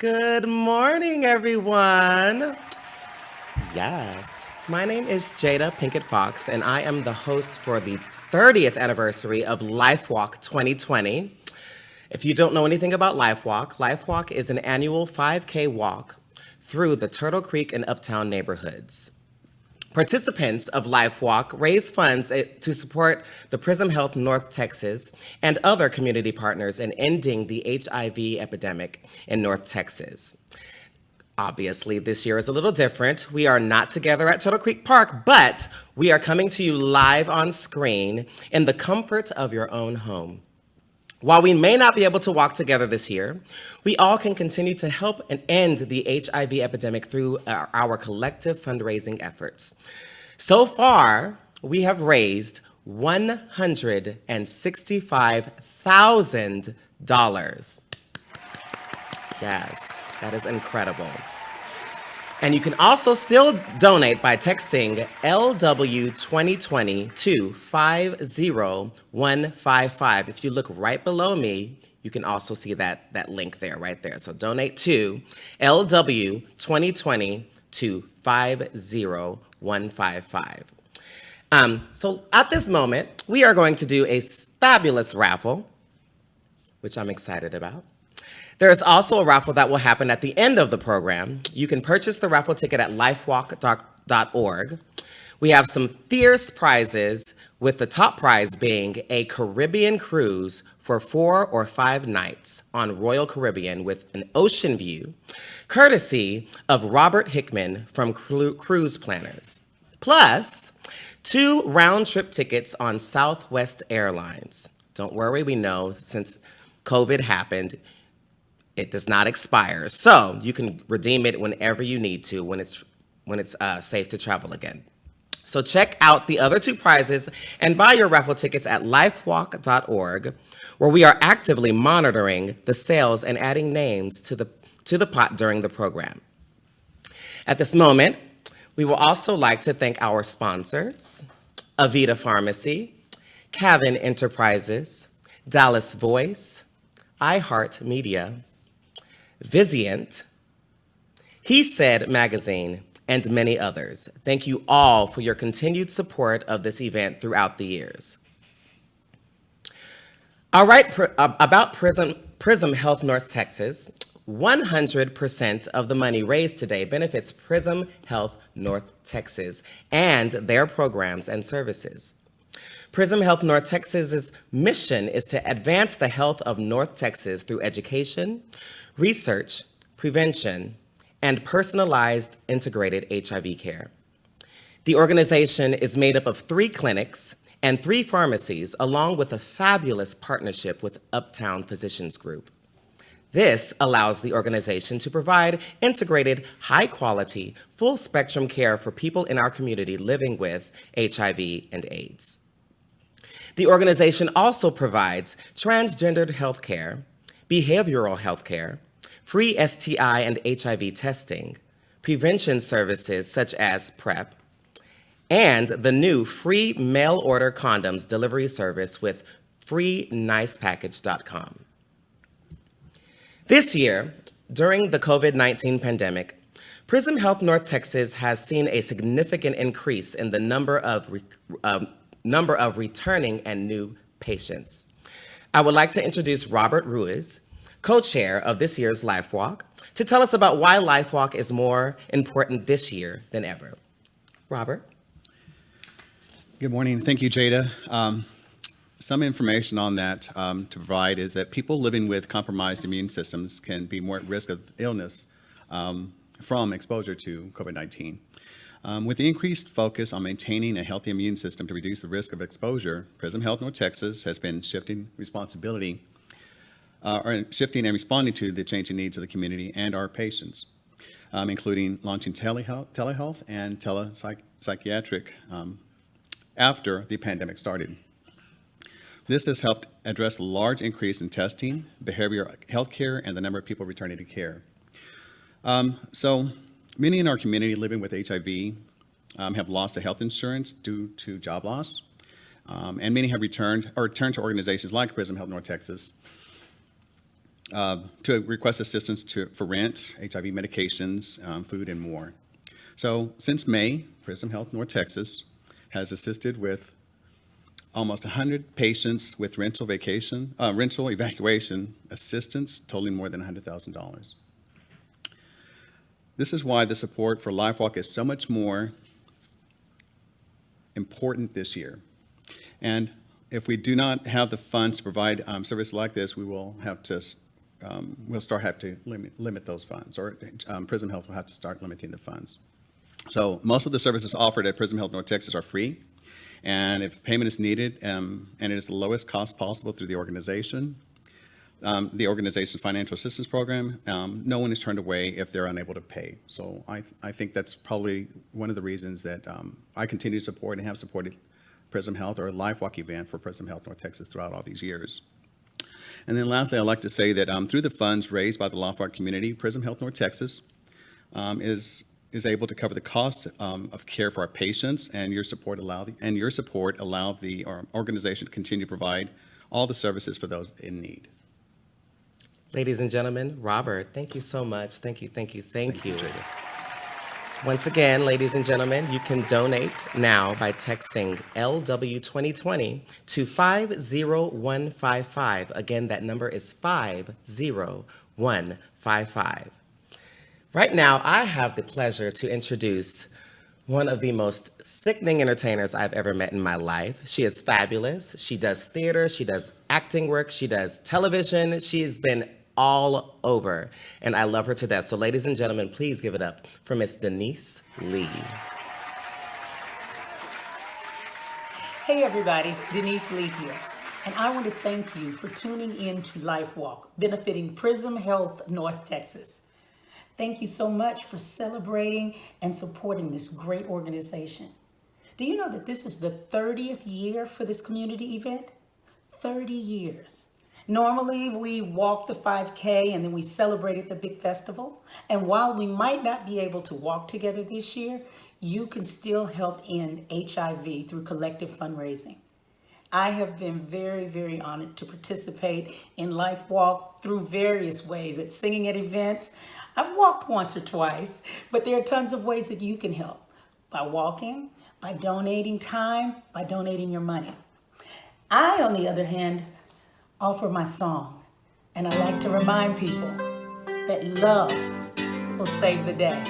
Good morning, everyone. Yes, my name is Jada Pinkett Fox, and I am the host for the 30th anniversary of LifeWalk 2020. If you don't know anything about LifeWalk, LifeWalk is an annual 5K walk through the Turtle Creek and Uptown neighborhoods. Participants of LifeWalk raise funds to support the Prism Health North Texas and other community partners in ending the HIV epidemic in North Texas. Obviously, this year is a little different. We are not together at Turtle Creek Park, but we are coming to you live on screen in the comfort of your own home. While we may not be able to walk together this year, we all can continue to help and end the HIV epidemic through our collective fundraising efforts. So far, we have raised $165,000. Yes, that is incredible. And you can also still donate by texting LW2020 to 50155. If you look right below me, you can also see that link there, right there. So donate to LW2020 to 50155. So at this moment, we are going to do a fabulous raffle, which I'm excited about. There is also a raffle that will happen at the end of the program. You can purchase the raffle ticket at lifewalk.org. We have some fierce prizes, with the top prize being a Caribbean cruise for 4 or 5 nights on Royal Caribbean with an ocean view, courtesy of Robert Hickman from Cruise Planners. Plus, 2 round-trip tickets on Southwest Airlines. Don't worry, we know since COVID happened, it does not expire, so you can redeem it whenever you need to when it's safe to travel again. So check out the other 2 prizes and buy your raffle tickets at lifewalk.org, where we are actively monitoring the sales and adding names to the pot during the program. At this moment, we will also like to thank our sponsors: Avita Pharmacy, Cavan Enterprises, Dallas Voice, iHeartMedia, Vizient, He Said Magazine, and many others. Thank you all for your continued support of this event throughout the years. All right, about Prism Health North Texas, 100% of the money raised today benefits Prism Health North Texas and their programs and services. Prism Health North Texas's mission is to advance the health of North Texas through education, research, prevention, and personalized integrated HIV care. The organization is made up of 3 clinics and 3 pharmacies, along with a fabulous partnership with Uptown Physicians Group. This allows the organization to provide integrated, high-quality, full-spectrum care for people in our community living with HIV and AIDS. The organization also provides transgendered health care, behavioral health care, free STI and HIV testing, prevention services such as PrEP, and the new free mail-order condoms delivery service with freenicepackage.com. This year, during the COVID-19 pandemic, Prism Health North Texas has seen a significant increase in the number of returning and new patients. I would like to introduce Robert Ruiz, co-chair of this year's LifeWalk, to tell us about why LifeWalk is more important this year than ever. Robert? Good morning. Thank you, Jada. Some information on that to provide is that people living with compromised immune systems can be more at risk of illness from exposure to COVID-19. With the increased focus on maintaining a healthy immune system to reduce the risk of exposure, Prism Health North Texas has been shifting and responding to the changing needs of the community and our patients, including launching telehealth and telepsychiatric after the pandemic started. This has helped address a large increase in testing, behavioral health care, and the number of people returning to care. So many in our community living with HIV have lost their health insurance due to job loss, and many have turned to organizations like Prism Health North Texas to request assistance for rent, HIV medications, food, and more. So since May, Prism Health North Texas has assisted with almost 100 patients with rental evacuation assistance totaling more than $100,000. This is why the support for LifeWalk is so much more important this year. And if we do not have the funds to provide service like this, we will have to limit those funds, or Prism Health will have to start limiting the funds. So most of the services offered at Prism Health North Texas are free. And if payment is needed, and it is the lowest cost possible through the organization's financial assistance program, no one is turned away if they're unable to pay. So I think that's probably one of the reasons that I continue to support and have supported Prism Health, or a LifeWalk event for Prism Health North Texas throughout all these years. And then lastly, I'd like to say that through the funds raised by the LifeWalk community, Prism Health North Texas is able to cover the cost of care for our patients, and your support allowed the organization to continue to provide all the services for those in need. Ladies and gentlemen, Robert, thank you so much. Thank you. Jada. Once again, ladies and gentlemen, you can donate now by texting LW2020 to 50155. Again, that number is 50155. Right now, I have the pleasure to introduce one of the most sickening entertainers I've ever met in my life. She is fabulous. She does theater, she does acting work, she does television. She's been all over, and I love her to death. So ladies and gentlemen, please give it up for Miss Denise Lee. Hey everybody, Denise Lee here. And I want to thank you for tuning in to LifeWalk, benefiting Prism Health North Texas. Thank you so much for celebrating and supporting this great organization. Do you know that this is the 30th year for this community event? 30 years. Normally, we walk the 5K and then we celebrate at the big festival. And while we might not be able to walk together this year, you can still help end HIV through collective fundraising. I have been very, very honored to participate in LifeWalk through various ways, at singing at events. I've walked once or twice, but there are tons of ways that you can help. By walking, by donating time, by donating your money. I, on the other hand, offer my song, and I like to remind people that love will save the day.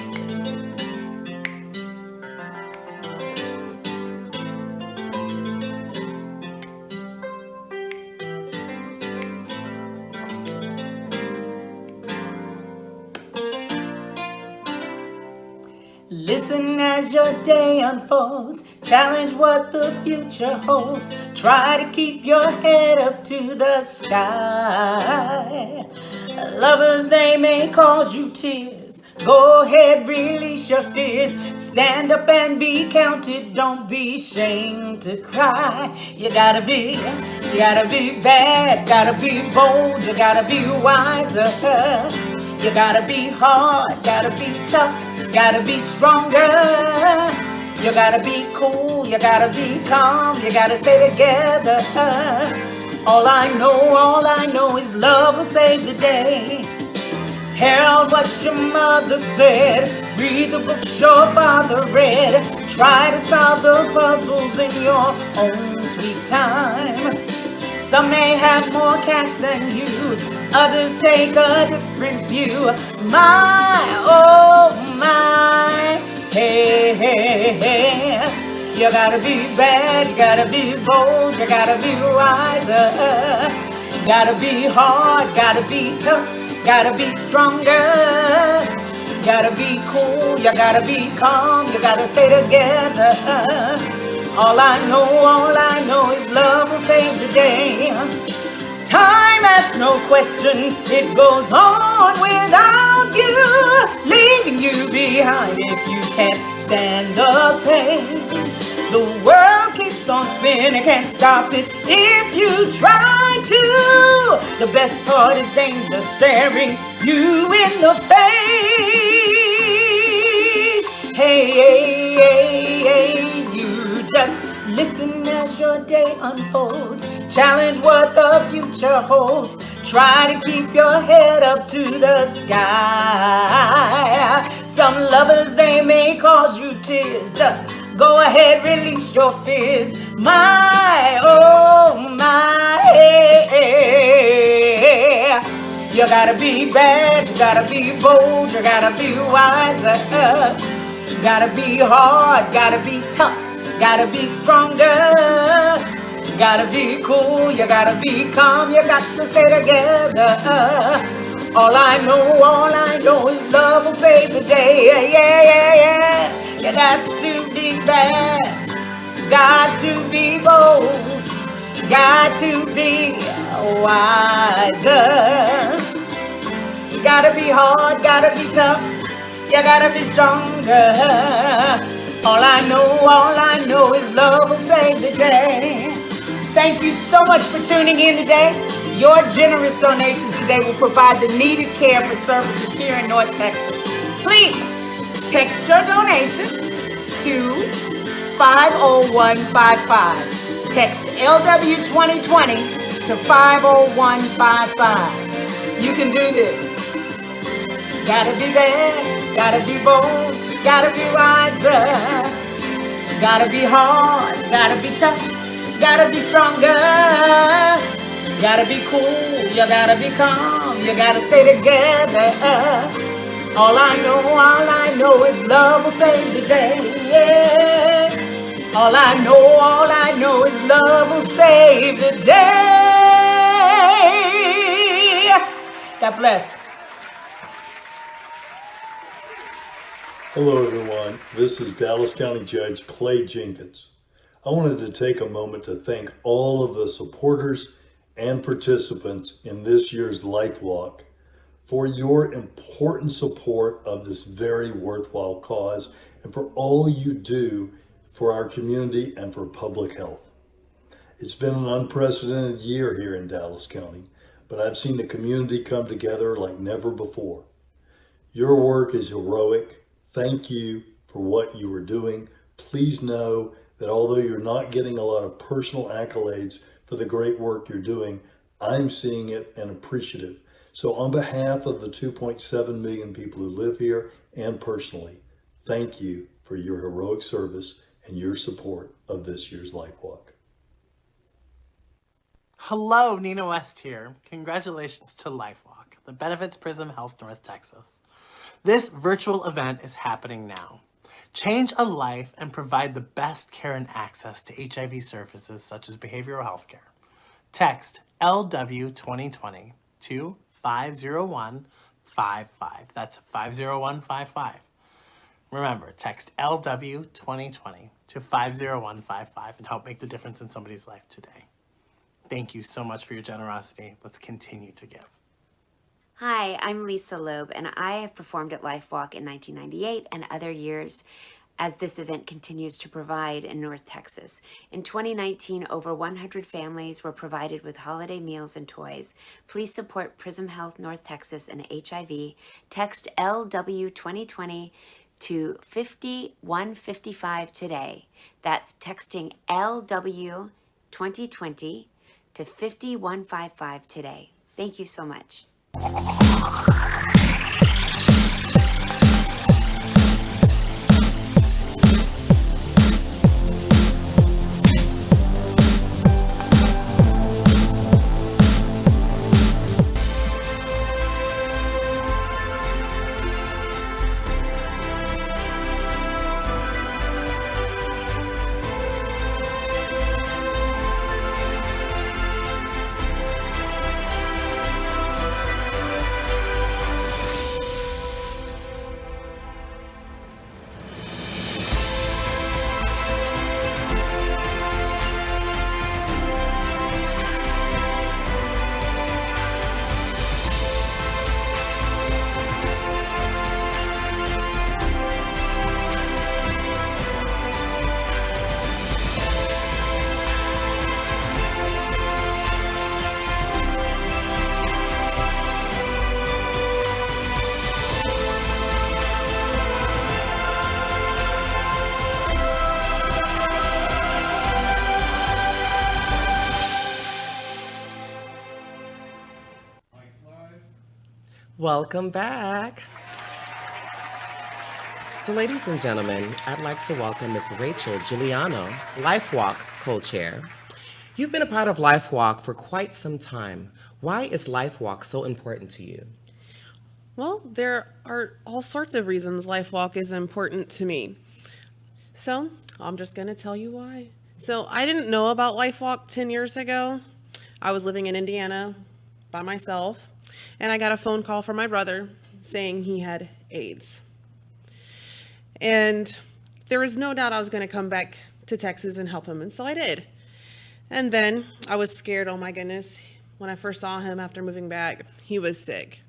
Listen as your day unfolds, challenge what the future holds, try to keep your head up to the sky. Lovers, they may cause you tears, go ahead, release your fears, stand up and be counted, don't be ashamed to cry. You gotta be bad, gotta be bold, you gotta be wiser. You gotta be hard, gotta be tough, gotta be stronger. You gotta be cool, you gotta be calm, you gotta stay together. All I know is love will save the day. Hear what your mother said, read the books your father read, try to solve the puzzles in your own sweet time. Some may have more cash than you, others take a different view. My, oh my, hey, hey, hey. You gotta be bad, you gotta be bold, you gotta be wiser. Gotta be hard, gotta be tough, gotta be stronger. Gotta be cool, you gotta be calm, you gotta stay together. All I know is love will save the day. Time asks no questions, it goes on without you, leaving you behind if you can't stand the pain. The world keeps on spinning, can't stop it if you try to. The best part is danger staring you in the face. Hey, hey, hey, hey. Just listen as your day unfolds. Challenge what the future holds. Try to keep your head up to the sky. Some lovers, they may cause you tears. Just go ahead, release your fears. My, oh my, you gotta be bad, you gotta be bold, you gotta be wiser. You gotta be hard, gotta be tough, gotta be stronger. You gotta be cool, you gotta be calm, you got to stay together. All I know is love will save the day. Yeah. You got to be bad, got to be bold, got to be wiser. You gotta be hard, gotta be tough, you gotta be stronger. All I know is love will save the day. Thank you so much for tuning in today. Your generous donations today will provide the needed care for services here in North Texas. Please text your donations to 50155. Text LW2020 to 50155. You can do this. Gotta be bad, gotta be bold, gotta be wiser. Gotta be hard, gotta be tough, gotta be stronger. Gotta be cool, you gotta be calm, you gotta stay together. All I know is love will save the day. Yeah. All I know is love will save the day. God bless. Hello everyone, this is Dallas County Judge Clay Jenkins. I wanted to take a moment to thank all of the supporters and participants in this year's LifeWalk for your important support of this very worthwhile cause and for all you do for our community and for public health. It's been an unprecedented year here in Dallas County, but I've seen the community come together like never before. Your work is heroic. Thank you for what you are doing. Please know that although you're not getting a lot of personal accolades for the great work you're doing, I'm seeing it and appreciative. So on behalf of the 2.7 million people who live here and personally, thank you for your heroic service and your support of this year's LifeWalk. Hello, Nina West here. Congratulations to LifeWalk, the benefits Prism Health North Texas. This virtual event is happening now. Change a life and provide the best care and access to HIV services such as behavioral health care. Text LW2020 to 50155. That's 50155. Remember, text LW2020 to 50155 and help make the difference in somebody's life today. Thank you so much for your generosity. Let's continue to give. Hi, I'm Lisa Loeb, and I have performed at LifeWalk in 1998 and other years as this event continues to provide in North Texas. In 2019, over 100 families were provided with holiday meals and toys. Please support Prism Health North Texas and HIV. Text LW2020 to 5155 today. That's texting LW2020 to 5155 today. Thank you so much. Welcome back. So, ladies and gentlemen, I'd like to welcome Miss Rachel Giuliano, LifeWalk co-chair. You've been a part of LifeWalk for quite some time. Why is LifeWalk so important to you? Well, there are all sorts of reasons LifeWalk is important to me. So, I'm just going to tell you why. So, I didn't know about LifeWalk 10 years ago. I was living in Indiana by myself, and I got a phone call from my brother saying he had AIDS. And there was no doubt I was going to come back to Texas and help him, and so I did. And then I was scared, oh my goodness, when I first saw him after moving back, he was sick.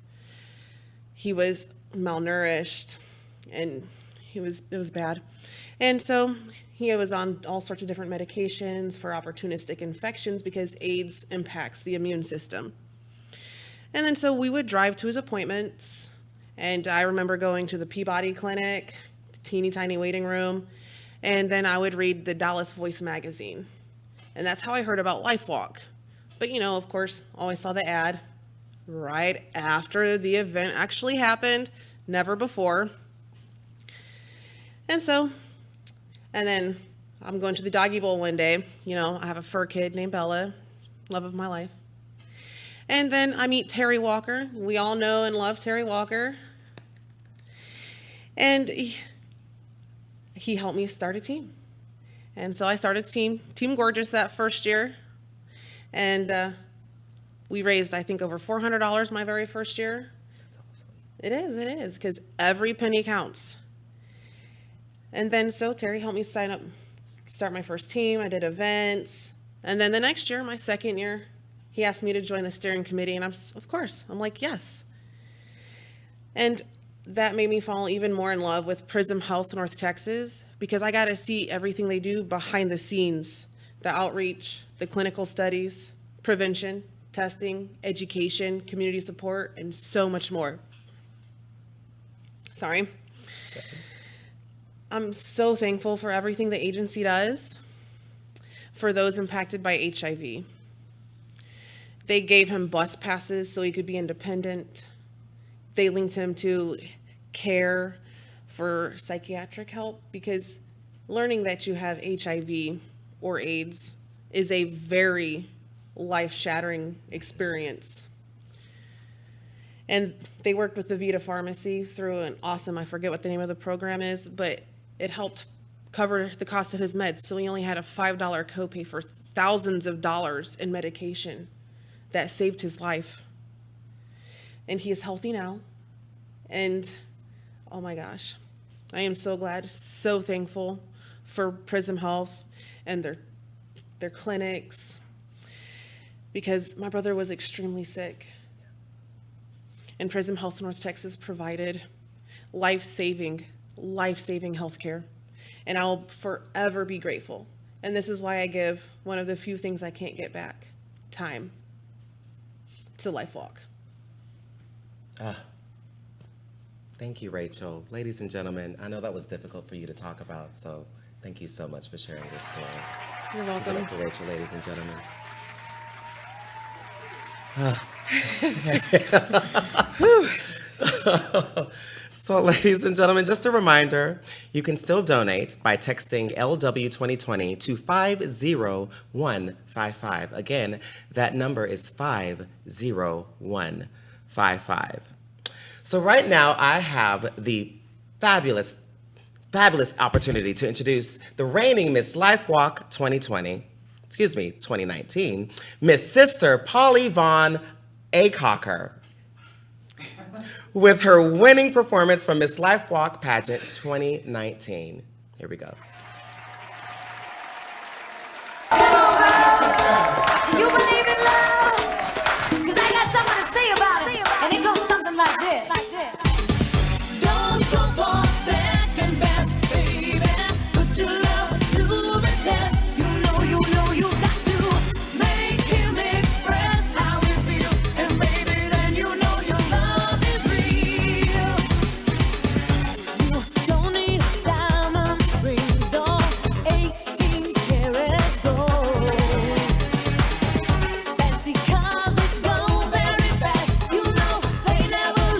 He was malnourished, and it was bad. And so he was on all sorts of different medications for opportunistic infections because AIDS impacts the immune system. And then so we would drive to his appointments, and I remember going to the Peabody Clinic, the teeny tiny waiting room, and then I would read the Dallas Voice magazine. And that's how I heard about LifeWalk. But of course, always saw the ad right after the event actually happened, never before. And then I'm going to the doggy bowl one day. I have a fur kid named Bella, love of my life. And then I meet Terry Walker. We all know and love Terry Walker. And he helped me start a team. And so I started Team Gorgeous that first year. And we raised, I think, over $400 my very first year. That's awesome. It is, because every penny counts. And then so Terry helped me start my first team. I did events. And then the next year, my second year, he asked me to join the steering committee. And I'm like, yes. And that made me fall even more in love with Prism Health North Texas because I got to see everything they do behind the scenes, the outreach, the clinical studies, prevention, testing, education, community support, and so much more. Sorry. I'm so thankful for everything the agency does for those impacted by HIV. They gave him bus passes so he could be independent. They linked him to care for psychiatric help because learning that you have HIV or AIDS is a very life-shattering experience. And they worked with the Vita Pharmacy through an awesome, I forget what the name of the program is, but it helped cover the cost of his meds. So he only had a $5 copay for thousands of dollars in medication that saved his life. And he is healthy now. And oh my gosh, I am so glad, so thankful for Prism Health and their clinics because my brother was extremely sick. And Prism Health North Texas provided life-saving health care. And I'll forever be grateful. And this is why I give one of the few things I can't get back, time, to LifeWalk. Thank you, Rachel. Ladies and gentlemen, I know that was difficult for you to talk about, so thank you so much for sharing your story. You're welcome. Give it up for Rachel, ladies and gentlemen. So, ladies and gentlemen, just a reminder, you can still donate by texting LW2020 to 50155. Again, that number is 50155. So right now, I have the fabulous opportunity to introduce the reigning Miss LifeWalk 2019, Miss Sister Polly Vaughn Acocker, with her winning performance from Miss LifeWalk Pageant 2019. Here we go. You believe in love? 'Cause I got something to say about it. And it goes something like this. Don't go for second best, baby. Put your love to the test. You know you got to make him express how he feels. And baby, then you know your love is real. You don't need diamond rings or 18 karat gold. Fancy cars that go very fast. You know they never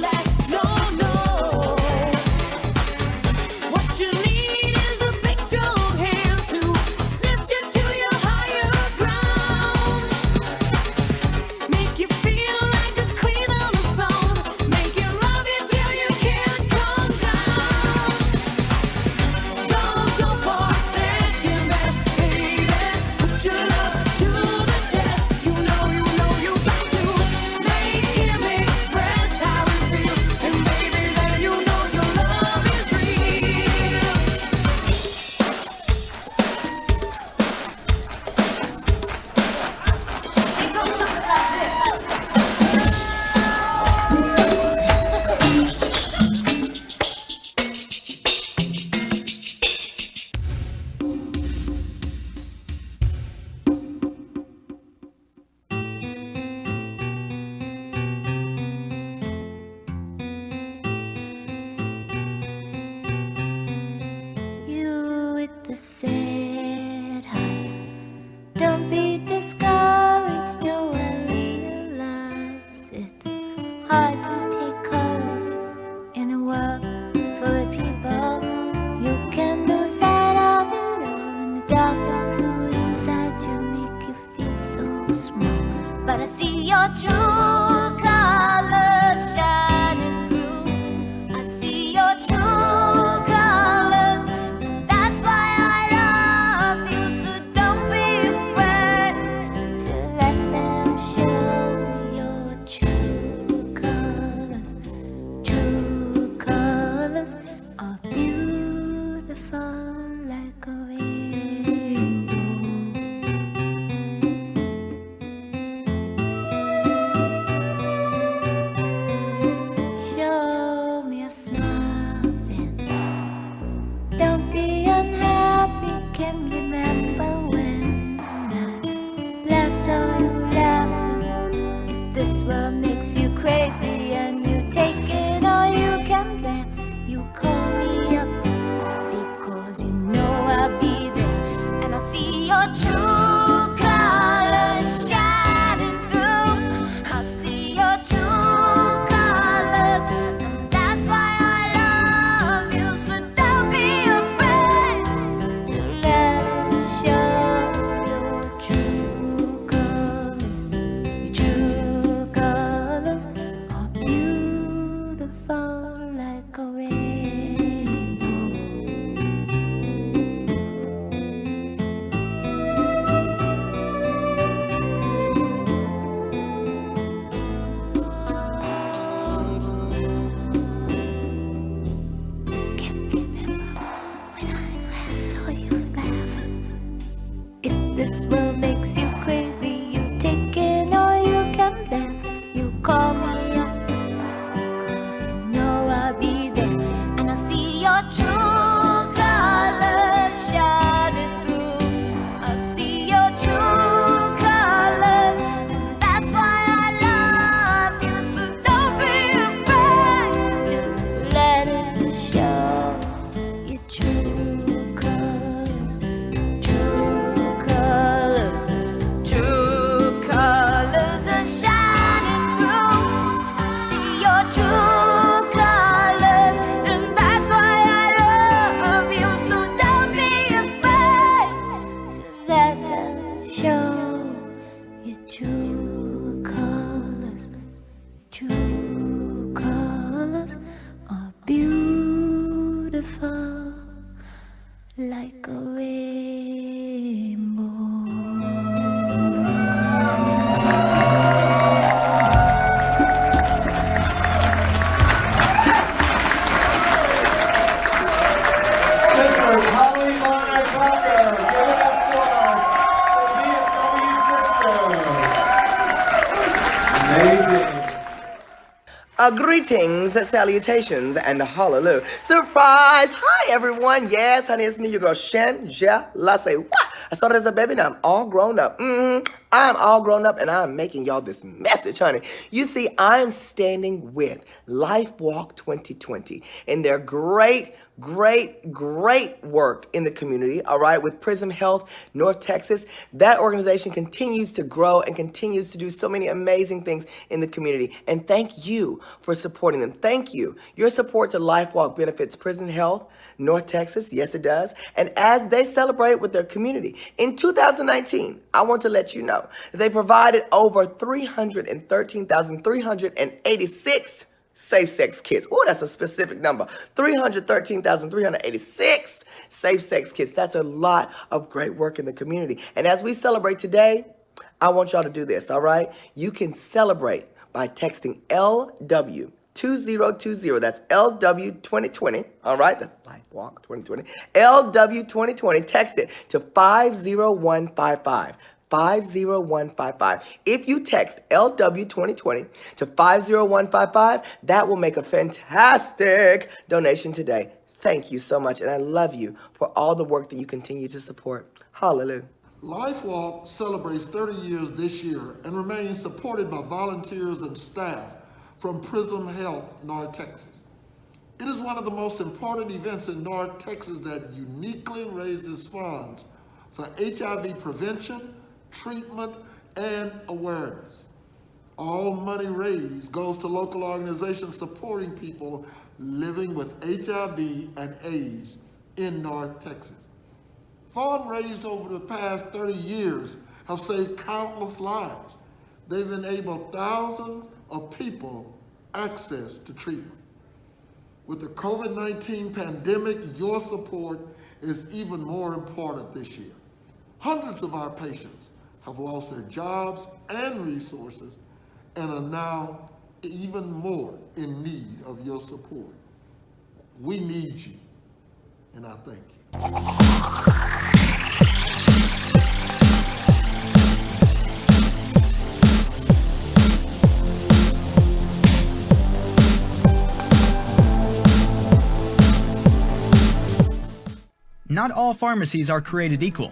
hard to take courage in a world full of people. You can lose sight of it all, and the darkness inside you make you feel so small. But I see your true colors shining through. I see your true colors. That's why I love you. So don't be afraid to let them show your true colors. True colors are beautiful like a rainbow. Show me a smile then. Don't be unhappy. Can remember when I last saw you laughing. If this world makes you crazy and you take it all you can bear, you call me up because you know I'll be there, and I'll see your true colors shining through. I'll see your true colors, and that's why I love you. So don't be afraid to let it show your true colors. Your true colors are beautiful like a rainbow. Can remember when I last saw you laughing. If this world makes you crazy, you take it all you can bear. You call me up because you know I'll be there, and I'll see your true colors shining through. I'll see your true colors, and that's why I love you. So don't be afraid to let it show your true colors. True colors, true colors are shining through. I see your true colors, and that's why I love you. So don't be afraid to let them show your true colors. True colors are beautiful like a rainbow. Sister Holly Monarch Parker, give it up for the VFW sisters. Amazing. Greetings, salutations, and hallelujah. Surprise! Hi, everyone. Yes, honey, it's me, your girl, Shangela. Say what? I started as a baby, now I'm all grown up. I'm all grown up, and I'm making y'all this message, honey. You see, I'm standing with LifeWalk 2020 in their great work in the community, all right, with Prism Health, North Texas. That organization continues to grow and continues to do so many amazing things in the community. And thank you for supporting them. Thank you. Your support to LifeWalk benefits Prism Health, North Texas, yes it does, and as they celebrate with their community. In 2019, I want to let you know that they provided over 313,386 safe sex kits. Oh, that's a specific number. 313,386 safe sex kits. That's a lot of great work in the community. And as we celebrate today, I want y'all to do this, all right? You can celebrate by texting LW 2020. That's LW 2020. All right, that's LifeWalk 2020. LW 2020. Text it to 50155. 50155. If you text LW 2020 to 50155, that will make a fantastic donation today. Thank you so much, and I love you for all the work that you continue to support. Hallelujah. LifeWalk celebrates 30 years this year and remains supported by volunteers and staff from Prism Health, North Texas. It is one of the most important events in North Texas that uniquely raises funds for HIV prevention, treatment, and awareness. All money raised goes to local organizations supporting people living with HIV and AIDS in North Texas. Funds raised over the past 30 years have saved countless lives. They've enabled thousands of people access to treatment. With the COVID-19 pandemic, your support is even more important this year. Hundreds of our patients have lost their jobs and resources and are now even more in need of your support. We need you, and I thank you. Not all pharmacies are created equal.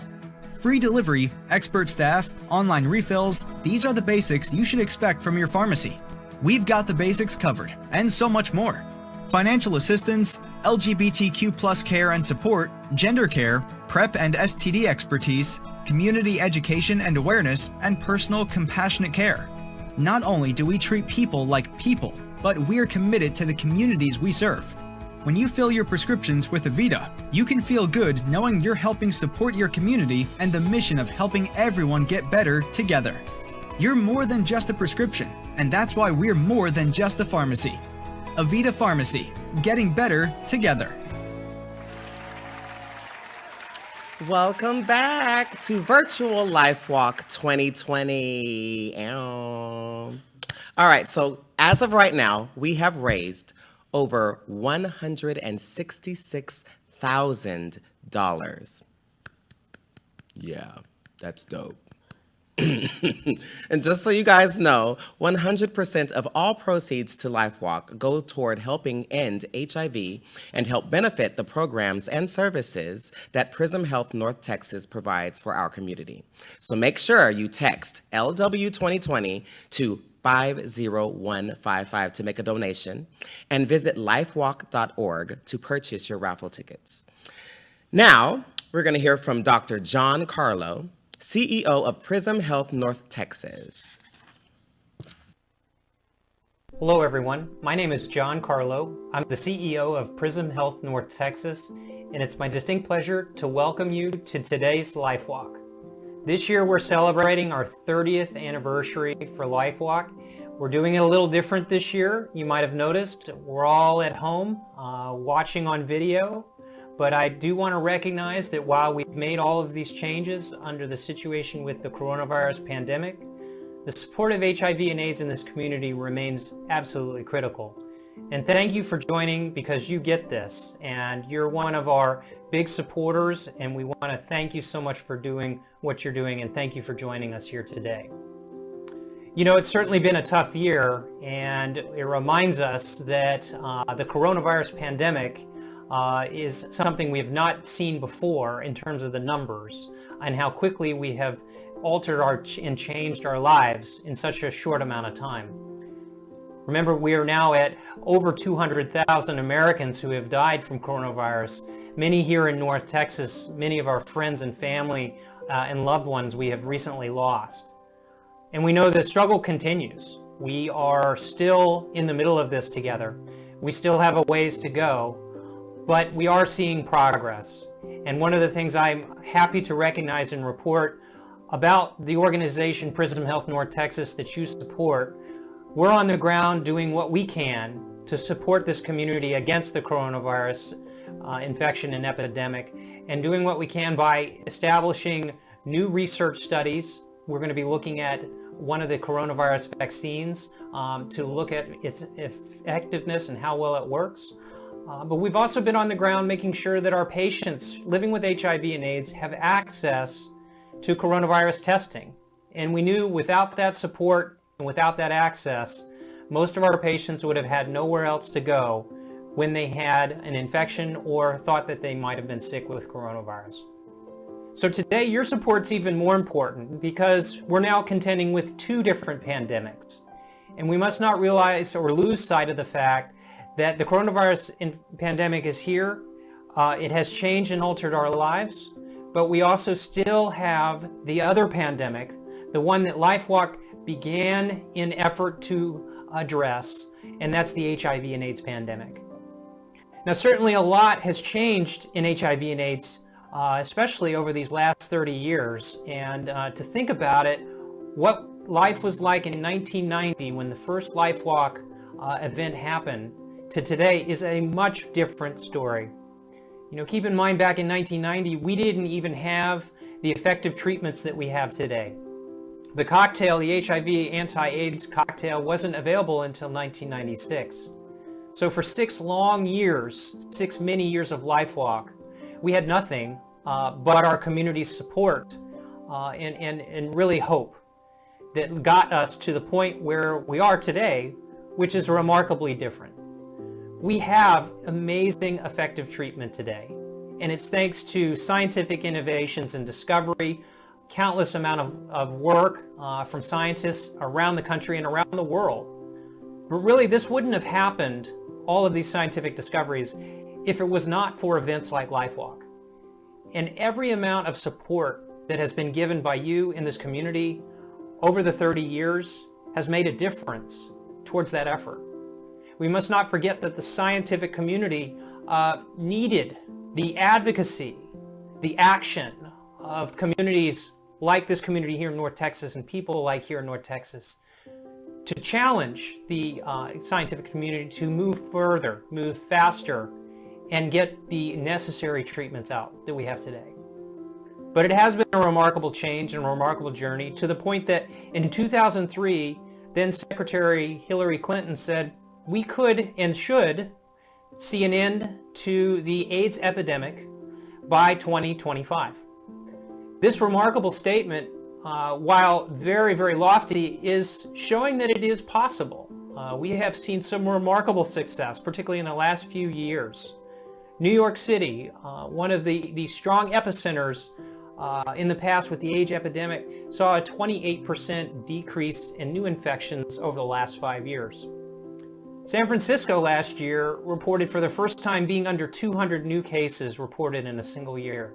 Free delivery, expert staff, online refills, these are the basics you should expect from your pharmacy. We've got the basics covered, and so much more. Financial assistance, LGBTQ+ care and support, gender care, PrEP and STD expertise, community education and awareness, and personal compassionate care. Not only do we treat people like people, but we're committed to the communities we serve. When you fill your prescriptions with Avita, you can feel good knowing you're helping support your community and the mission of helping everyone get better together. You're more than just a prescription, and that's why we're more than just a pharmacy. Avita Pharmacy, getting better together. Welcome back to Virtual LifeWalk 2020. All right, so as of right now, we have raised over $166,000. Yeah, that's dope. And just so you guys know, 100% of all proceeds to LifeWalk go toward helping end HIV and help benefit the programs and services that Prism Health North Texas provides for our community. So make sure you text LW2020 to 50155 to make a donation, and visit lifewalk.org to purchase your raffle tickets. Now, we're going to hear from Dr. John Carlo, CEO of Prism Health North Texas. Hello everyone, my name is John Carlo. I'm the CEO of Prism Health North Texas, and it's my distinct pleasure to welcome you to today's LifeWalk. This year we're celebrating our 30th anniversary for LifeWalk. We're doing it a little different this year. You might have noticed we're all at home watching on video, but I do want to recognize that while we've made all of these changes under the situation with the coronavirus pandemic, the support of HIV and AIDS in this community remains absolutely critical. And thank you for joining, because you get this and you're one of our big supporters, and we want to thank you so much for doing what you're doing, and thank you for joining us here today. You know, it's certainly been a tough year, and it reminds us that the coronavirus pandemic is something we have not seen before in terms of the numbers and how quickly we have altered and changed our lives in such a short amount of time. Remember, we are now at over 200,000 Americans who have died from coronavirus. Many here in North Texas, many of our friends and family and loved ones we have recently lost. And we know the struggle continues. We are still in the middle of this together. We still have a ways to go, but we are seeing progress. And one of the things I'm happy to recognize and report about the organization Prism Health North Texas that you support, we're on the ground doing what we can to support this community against the coronavirus infection and epidemic, and doing what we can by establishing new research studies. We're going to be looking at one of the coronavirus vaccines to look at its effectiveness and how well it works. But we've also been on the ground making sure that our patients living with HIV and AIDS have access to coronavirus testing. And we knew without that support and without that access, most of our patients would have had nowhere else to go when they had an infection or thought that they might have been sick with coronavirus. So today, your support's even more important, because we're now contending with two different pandemics. And we must not realize or lose sight of the fact that the coronavirus pandemic is here. It has changed and altered our lives, but we also still have the other pandemic, the one that LifeWalk began in effort to address, and that's the HIV and AIDS pandemic. Now, certainly a lot has changed in HIV and AIDS, especially over these last 30 years. And to think about it, what life was like in 1990 when the first LifeWalk event happened to today is a much different story. You know, keep in mind back in 1990, we didn't even have the effective treatments that we have today. The cocktail, the HIV anti-AIDS cocktail, wasn't available until 1996. So for 6 long years, 6 many years of LifeWalk, we had nothing but our community's support and really hope that got us to the point where we are today, which is remarkably different. We have amazing effective treatment today, and it's thanks to scientific innovations and discovery, countless amount of work from scientists around the country and around the world. But really, this wouldn't have happened, all of these scientific discoveries, if it was not for events like LifeWalk. And every amount of support that has been given by you in this community over the 30 years has made a difference towards that effort. We must not forget that the scientific community needed the advocacy, the action of communities like this community here in North Texas and people like here in North Texas to challenge the scientific community to move further, move faster, and get the necessary treatments out that we have today. But it has been a remarkable change and a remarkable journey to the point that in 2003, then Secretary Hillary Clinton said we could and should see an end to the AIDS epidemic by 2025. This remarkable statement, while very, very lofty, is showing that it is possible. We have seen some remarkable success, particularly in the last few years. New York City, one of the strong epicenters in the past with the AIDS epidemic, saw a 28% decrease in new infections over the last 5 years. San Francisco last year reported for the first time being under 200 new cases reported in a single year.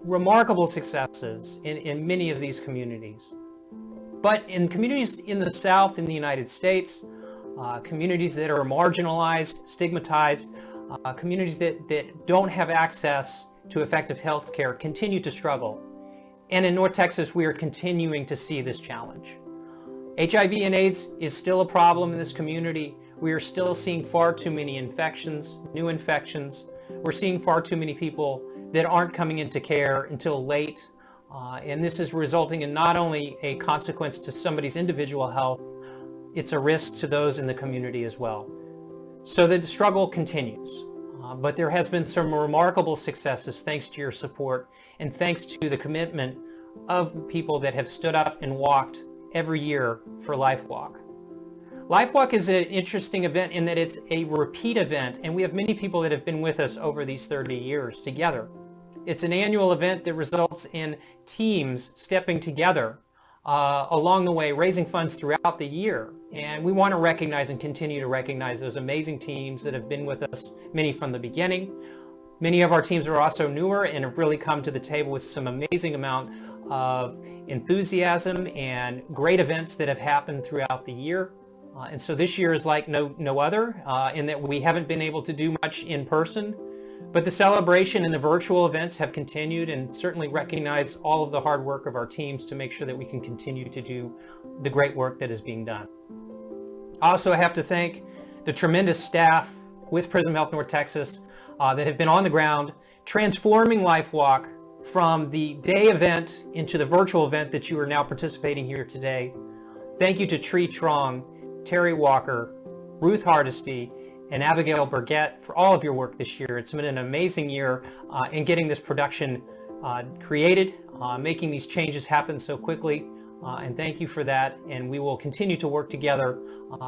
Remarkable successes in many of these communities. But in communities in the South in the United States, communities that are marginalized, stigmatized, communities that don't have access to effective health care continue to struggle. And in North Texas, we are continuing to see this challenge. HIV and AIDS is still a problem in this community. We are still seeing far too many infections, new infections. We're seeing far too many people that aren't coming into care until late. And this is resulting in not only a consequence to somebody's individual health, it's a risk to those in the community as well. So the struggle continues. But there has been some remarkable successes thanks to your support and thanks to the commitment of people that have stood up and walked every year for LifeWalk. LifeWalk is an interesting event in that it's a repeat event, and we have many people that have been with us over these 30 years together. It's an annual event that results in teams stepping together along the way, raising funds throughout the year. And we want to recognize and continue to recognize those amazing teams that have been with us, many from the beginning. Many of our teams are also newer and have really come to the table with some amazing amount of enthusiasm and great events that have happened throughout the year. And so this year is like no other in that we haven't been able to do much in person, but the celebration and the virtual events have continued and certainly recognize all of the hard work of our teams to make sure that we can continue to do the great work that is being done. Also, I have to thank the tremendous staff with Prism Health North Texas that have been on the ground transforming LifeWalk from the day event into the virtual event that you are now participating here today. Thank you to Tree Trong, Terry Walker, Ruth Hardesty, and Abigail Burgett for all of your work this year. It's been an amazing year in getting this production created, making these changes happen so quickly, and thank you for that. And we will continue to work together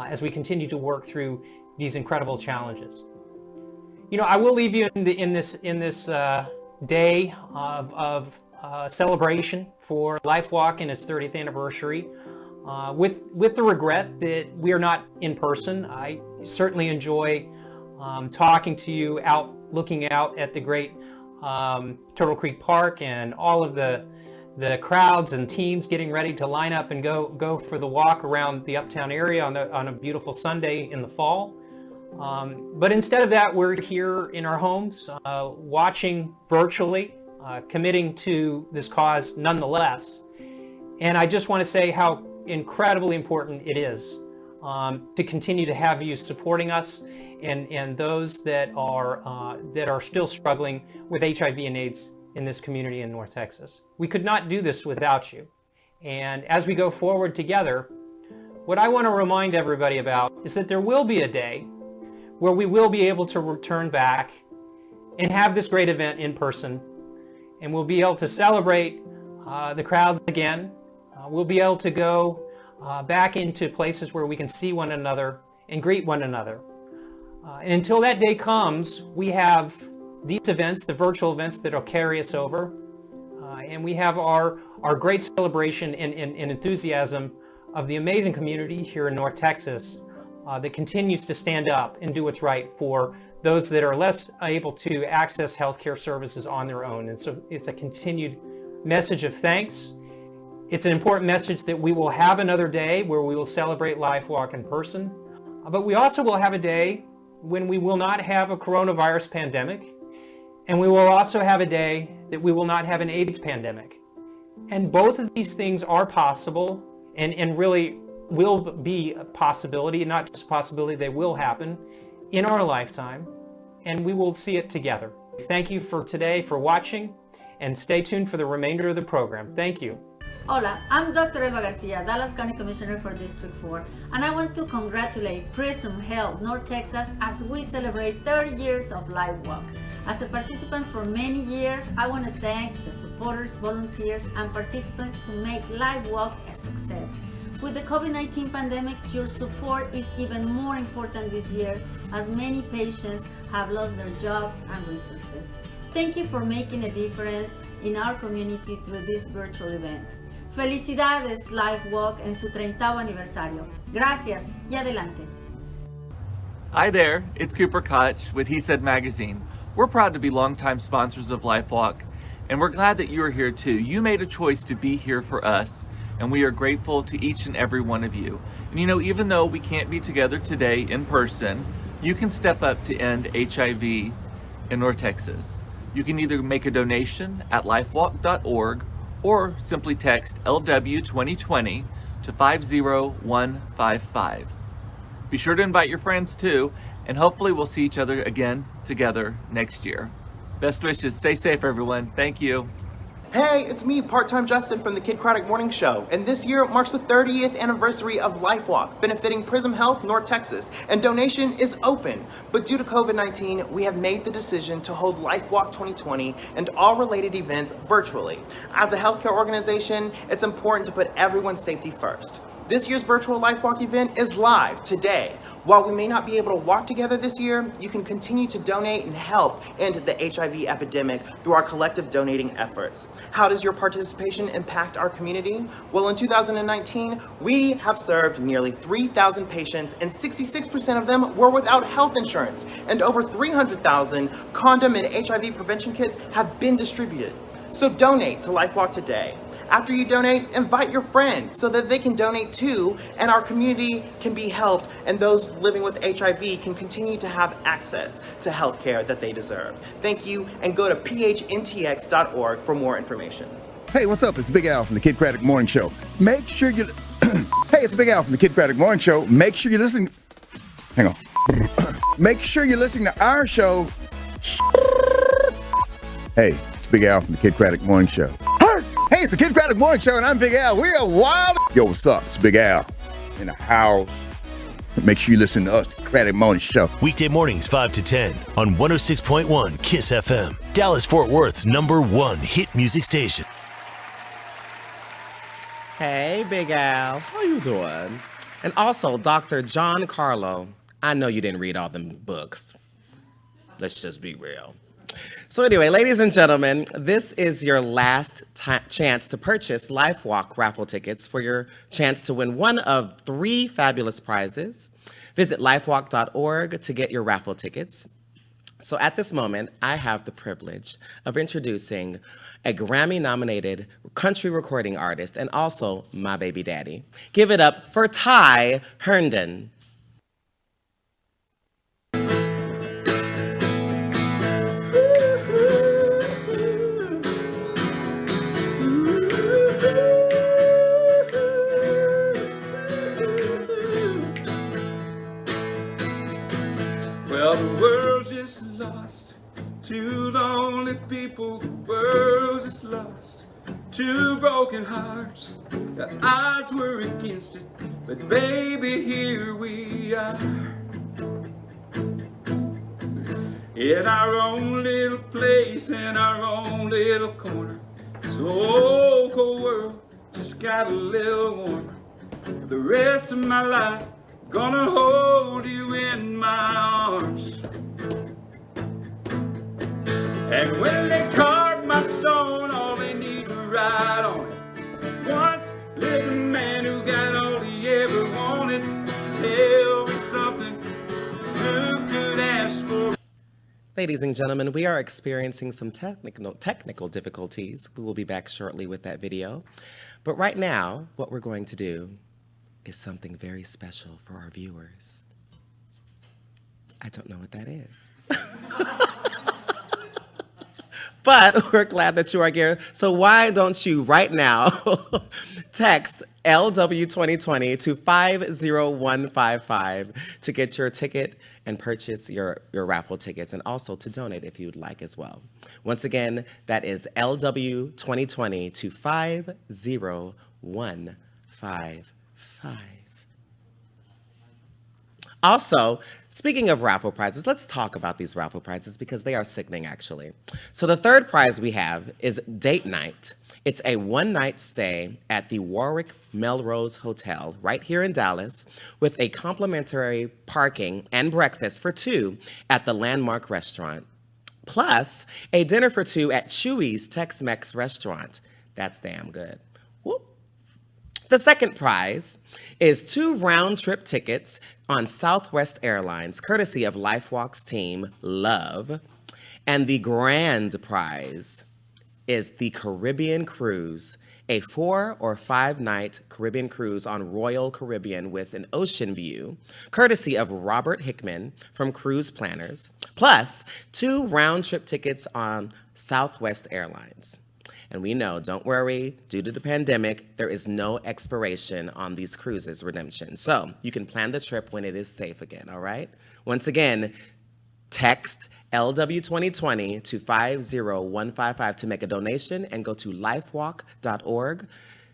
as we continue to work through these incredible challenges. You know, I will leave you in this day of celebration for LifeWalk and its 30th anniversary. With the regret that we are not in person. I certainly enjoy talking to you looking out at the great Turtle Creek Park and all of the the crowds and teams getting ready to line up and go for the walk around the uptown area on a beautiful Sunday in the fall. But instead of that, we're here in our homes, watching virtually, committing to this cause nonetheless. And I just want to say how incredibly important it is to continue to have you supporting us and those that are still struggling with HIV and AIDS in this community in North Texas. We could not do this without you. And as we go forward together, what I want to remind everybody about is that there will be a day where we will be able to return back and have this great event in person, and we'll be able to celebrate the crowds again. We'll be able to go back into places where we can see one another and greet one another. And until that day comes, we have these events, the virtual events that will carry us over, and we have our great celebration and enthusiasm of the amazing community here in North Texas that continues to stand up and do what's right for those that are less able to access healthcare services on their own. And so it's a continued message of thanks. It's an important message that we will have another day where we will celebrate LifeWalk in person, but we also will have a day when we will not have a coronavirus pandemic, and we will also have a day that we will not have an AIDS pandemic. And both of these things are possible and really will be a possibility, not just a possibility, they will happen in our lifetime, and we will see it together. Thank you for today, for watching, and stay tuned for the remainder of the program. Thank you. Hola, I'm Dr. Eva Garcia, Dallas County Commissioner for District 4, and I want to congratulate Prism Health North Texas as we celebrate 30 years of LifeWalk. As a participant for many years, I want to thank the supporters, volunteers, and participants who make LifeWalk a success. With the COVID-19 pandemic, your support is even more important this year as many patients have lost their jobs and resources. Thank you for making a difference in our community through this virtual event. Felicidades LifeWalk en su 30º aniversario. Gracias y adelante. Hi there, it's Cooper Koch with He Said Magazine. We're proud to be longtime sponsors of LifeWalk, and we're glad that you are here too. You made a choice to be here for us, and we are grateful to each and every one of you. And you know, even though we can't be together today in person, you can step up to end HIV in North Texas. You can either make a donation at lifewalk.org or simply text LW2020 to 50155. Be sure to invite your friends too, and hopefully we'll see each other again together next year. Best wishes. Stay safe, everyone. Thank you. Hey, it's me, Part-Time Justin from the Kid Craddock Morning Show, and this year marks the 30th anniversary of LifeWalk, benefiting Prism Health North Texas, and donation is open. But due to COVID-19, we have made the decision to hold LifeWalk 2020 and all related events virtually. As a healthcare organization, it's important to put everyone's safety first. This year's virtual LifeWalk event is live today. While we may not be able to walk together this year, you can continue to donate and help end the HIV epidemic through our collective donating efforts. How does your participation impact our community? Well, in 2019, we have served nearly 3,000 patients, and 66% of them were without health insurance, and over 300,000 condom and HIV prevention kits have been distributed. So donate to LifeWalk today. After you donate, invite your friends so that they can donate too, and our community can be helped, and those living with HIV can continue to have access to health care that they deserve. Thank you, and go to phnTX.org for more information. Hey, what's up? It's Big Al from the Kid Craddock Morning Show. Make sure you... Hey, it's Big Al from the Kid Craddock Morning Show. Make sure you're listening... Hang on. Make sure you're listening to our show. Hey, it's Big Al from the Kid Craddock Morning Show. Hey, it's the Kid Craddock Morning Show, and I'm Big Al. We are wild. Yo, what's up? It's Big Al in the house. Make sure you listen to us, the Craddock Morning Show. Weekday mornings 5 to 10 on 106.1 KISS FM, Dallas-Fort Worth's #1 hit music station. Hey, Big Al. How you doing? And also, Dr. John Carlo. I know you didn't read all them books. Let's just be real. So anyway, ladies and gentlemen, this is your last chance to purchase LifeWalk raffle tickets for your chance to win one of 3 fabulous prizes. Visit lifewalk.org to get your raffle tickets. So at this moment, I have the privilege of introducing a Grammy-nominated country recording artist and also my baby daddy. Give it up for Ty Herndon. Well, the world's just lost. Two lonely people, the world is lost. Two broken hearts, the odds were against it, but baby, here we are. In our own little place, in our own little corner. This old cold world just got a little warmer. For the rest of my life, gonna hold you in my arms. And when they carve my stone, all they need to write on it. Once lived a man who got all he ever wanted. Tell me something, who could ask for? Ladies and gentlemen, we are experiencing some technical difficulties. We will be back shortly with that video. But right now, what we're going to do is something very special for our viewers. I don't know what that is. But we're glad that you are here. So why don't you right now text LW2020 to 50155 to get your ticket and purchase your raffle tickets, and also to donate if you'd like as well. Once again, that is LW2020 to 50155. Also, speaking of raffle prizes, let's talk about these raffle prizes because they are sickening, actually. So the third prize we have is date night. It's a one-night stay at the Warwick Melrose Hotel right here in Dallas with a complimentary parking and breakfast for two at the Landmark Restaurant, plus a dinner for two at Chewy's Tex-Mex Restaurant. That's damn good. Whoop. The second prize is 2 round-trip tickets on Southwest Airlines, courtesy of LifeWalk's team, Love. And the grand prize is the Caribbean Cruise, a 4 or 5 night Caribbean cruise on Royal Caribbean with an ocean view, courtesy of Robert Hickman from Cruise Planners, plus 2 round-trip tickets on Southwest Airlines. And we know, don't worry, due to the pandemic, there is no expiration on these cruises redemption. So you can plan the trip when it is safe again, all right? Once again, text LW2020 to 50155 to make a donation and go to lifewalk.org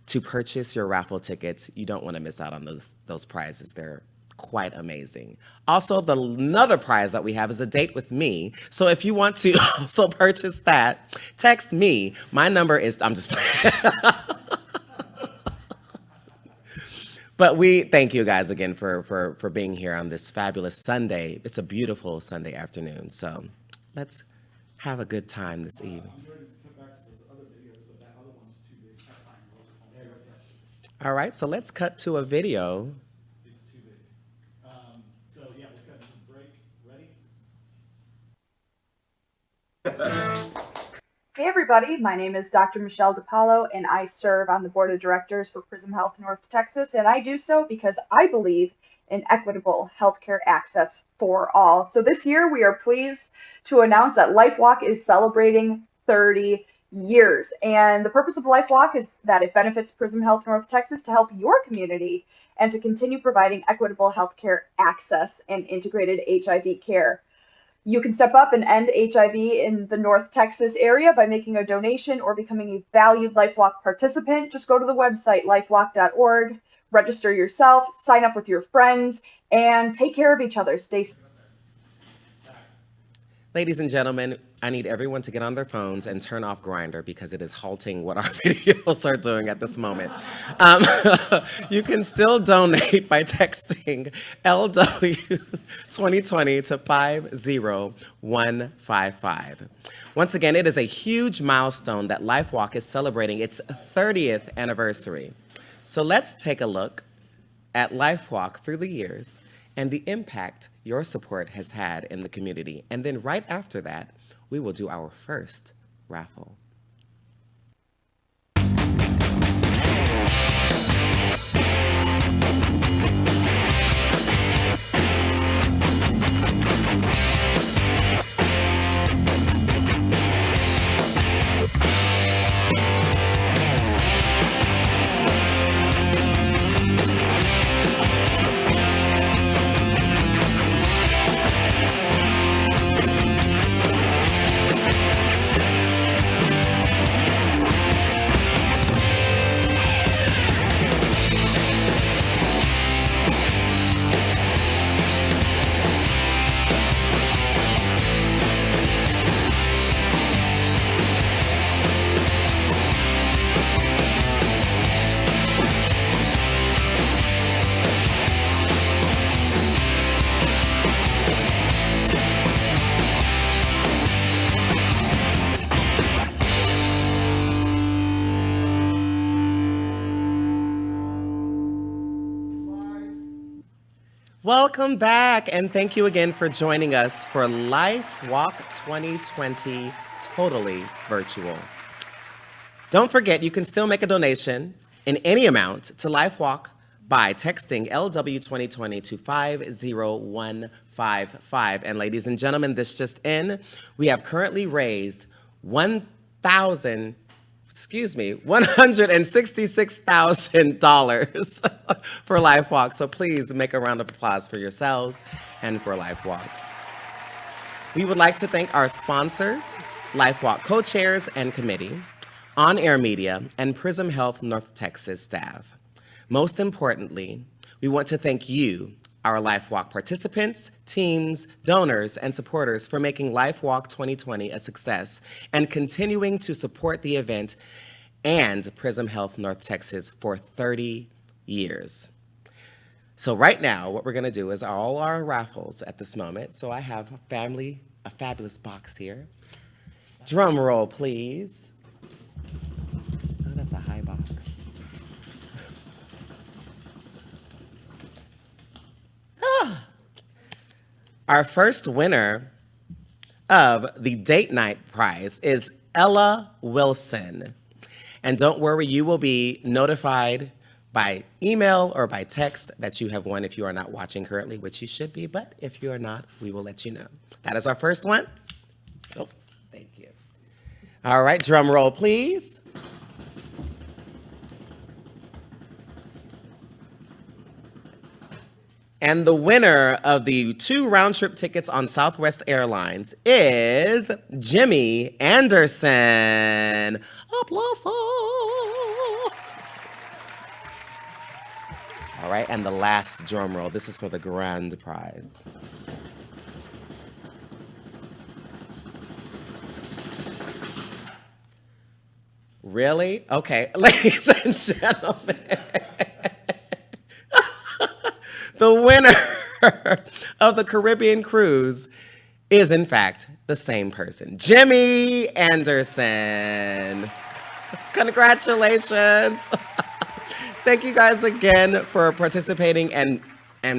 to purchase your raffle tickets. You don't want to miss out on those prizes. They're quite amazing. Also, another prize that we have is a date with me. So if you want to also purchase that, text me. My number is, I'm just playing. But we thank you guys again for being here on this fabulous Sunday. It's a beautiful Sunday afternoon. So let's have a good time this evening. All right, so let's cut to a video. Hey everybody, my name is Dr. Michelle DiPaolo and I serve on the board of directors for Prism Health North Texas, and I do so because I believe in equitable healthcare access for all. So this year we are pleased to announce that LifeWalk is celebrating 30 years, and the purpose of LifeWalk is that it benefits Prism Health North Texas to help your community and to continue providing equitable healthcare access and integrated HIV care. You can step up and end HIV in the North Texas area by making a donation or becoming a valued LifeWalk participant. Just go to the website, lifewalk.org, register yourself, sign up with your friends, and take care of each other. Stay safe. Ladies and gentlemen, I need everyone to get on their phones and turn off Grindr because it is halting what our videos are doing at this moment. You can still donate by texting LW2020 to 50155. Once again, it is a huge milestone that LifeWalk is celebrating its 30th anniversary. So let's take a look at LifeWalk through the years and the impact your support has had in the community. And then right after that, we will do our first raffle. Welcome back, and thank you again for joining us for LifeWalk 2020, totally virtual. Don't forget, you can still make a donation in any amount to LifeWalk by texting LW2020 to 50155. And ladies and gentlemen, this just in, we have currently raised $166,000 for LifeWalk. So please make a round of applause for yourselves and for LifeWalk. We would like to thank our sponsors, LifeWalk co-chairs and committee, On Air Media, and Prism Health North Texas staff. Most importantly, we want to thank you, our LifeWalk participants, teams, donors, and supporters for making LifeWalk 2020 a success and continuing to support the event and Prism Health North Texas for 30 years. So right now, what we're gonna do is all our raffles at this moment. So I have a fabulous box here. Drum roll, please. Oh, that's a high box. Our first winner of the date night prize is Ella Wilson. And don't worry, you will be notified by email or by text that you have won if you are not watching currently, which you should be, but if you are not, we will let you know. That is our first one. Oh, thank you. All right, drum roll, please. And the winner of the 2 round-trip tickets on Southwest Airlines is Jimmy Anderson. Applause. All right, and the last drum roll. This is for the grand prize. Really? Okay, ladies and gentlemen. The winner of the Caribbean cruise is, in fact, the same person, Jimmy Anderson. Congratulations. Thank you guys again for participating and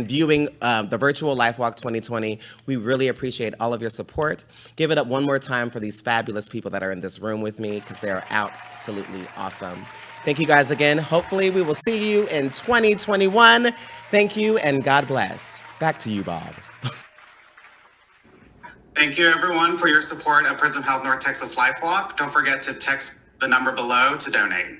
viewing the virtual LifeWalk 2020. We really appreciate all of your support. Give it up one more time for these fabulous people that are in this room with me because they are absolutely awesome. Thank you guys again. Hopefully we will see you in 2021. Thank you and God bless. Back to you, Bob. Thank you everyone for your support of Prism Health North Texas LifeWalk. Don't forget to text the number below to donate.